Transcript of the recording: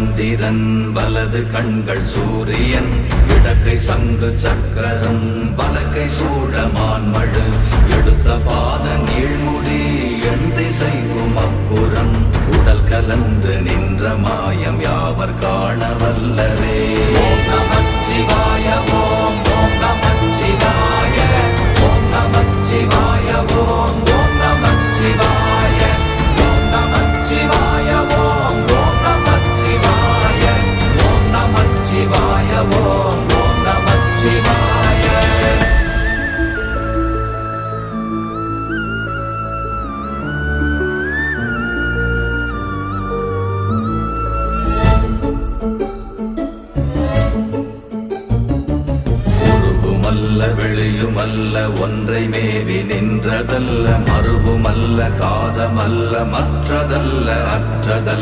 சந்திரன் வலது கண்கள் சூரியன் இடக்கை சங்கு சக்கரம் வலக்கை சூழமான்மழு எடுத்த பாத நீழ்முடி எண் திசைக்கும் அப்புறம் உடல் கலந்து நின்ற மாயம் யாவர் காண வல்லரே. ஓம் நமச்சிவாய ஓம் ஓம் நமச்சிவாய ஓம் நமச்சிவாய ஓம் ஓம் நமச்சிவாய ஓம் நமச்சிவாய ஓம் ஓம் நமச்சிவாய ஓம் நமச்சிவாய ஓம் ஓம் நமச்சிவாய. வெளியுமல்ல ஒன்றை மேவி நின்றதல்ல மறுவுமல்ல காதமல்ல மற்றதல்ல அற்றதல்ல